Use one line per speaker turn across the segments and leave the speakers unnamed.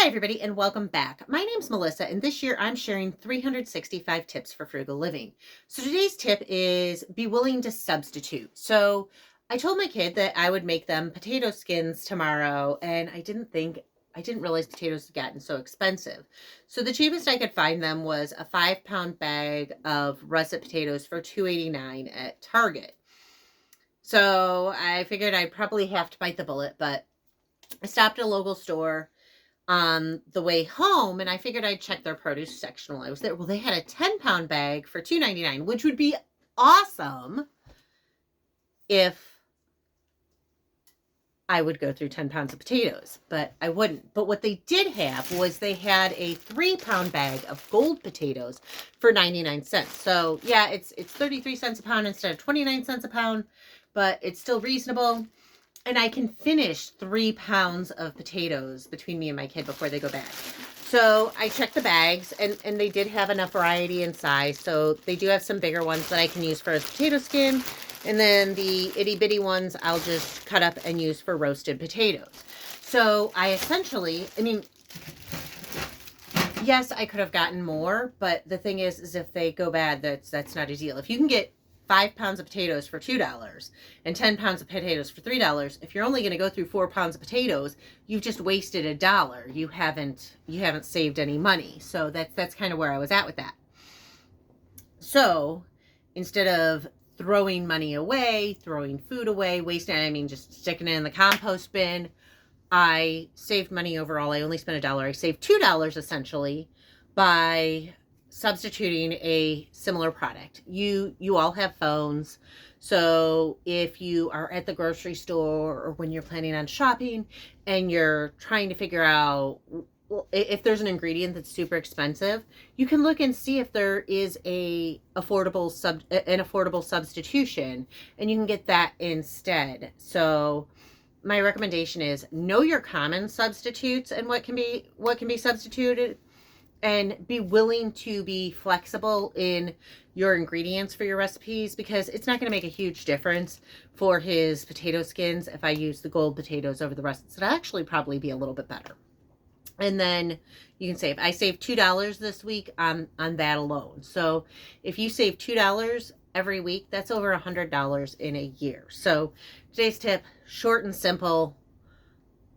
Hi, everybody, and welcome back. My name's Melissa, and this year I'm sharing 365 tips for frugal living. So today's tip is be willing to substitute. So I told my kid that I would make them potato skins tomorrow, and I didn't realize potatoes had gotten so expensive. So the cheapest I could find them was a 5-pound bag of russet potatoes for $2.89 at Target. So I figured I'd probably have to bite the bullet, but I stopped at a local store on the way home, and I figured I'd check their produce section while I was there. Well, they had a 10-pound bag for $2.99, which would be awesome if I would go through 10 pounds of potatoes, but I wouldn't. But what they did have was they had a 3-pound bag of gold potatoes for 99 cents. So yeah, it's 33 cents a pound instead of 29 cents a pound, but it's still reasonable. And I can finish 3 pounds of potatoes between me and my kid before they go bad. So I checked the bags, and they did have enough variety and size. So they do have some bigger ones that I can use for a potato skin. And then the itty bitty ones I'll just cut up and use for roasted potatoes. So I essentially, yes, I could have gotten more, but the thing is if they go bad, that's not a deal. If you can get 5 pounds of potatoes for $2 and 10 pounds of potatoes for $3, if you're only going to go through 4 pounds of potatoes, you've just wasted $1. You haven't saved any money. So that's kind of where I was at with that. So instead of throwing money away, throwing food away, wasting, just sticking it in the compost bin, I saved money overall. I only spent $1. I saved $2 essentially by substituting a similar product. You all have phones. So if you are at the grocery store or when you're planning on shopping and you're trying to figure out if there's an ingredient that's super expensive, you can look and see if there is an affordable substitution, and you can get that instead. So my recommendation is know your common substitutes and what can be substituted, and be willing to be flexible in your ingredients for your recipes, because it's not going to make a huge difference for his potato skins if I use the gold potatoes over the rest. It'll actually probably be a little bit better. And then you can save. I saved $2 this week on that alone. So if you save $2 every week, that's over $100 in a year. So today's tip, short and simple,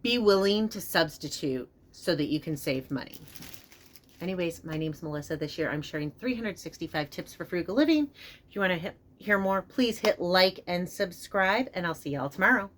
be willing to substitute so that you can save money. Anyways, my name's Melissa. This year I'm sharing 365 tips for frugal living. If you want to hear more, please hit like and subscribe, and I'll see y'all tomorrow.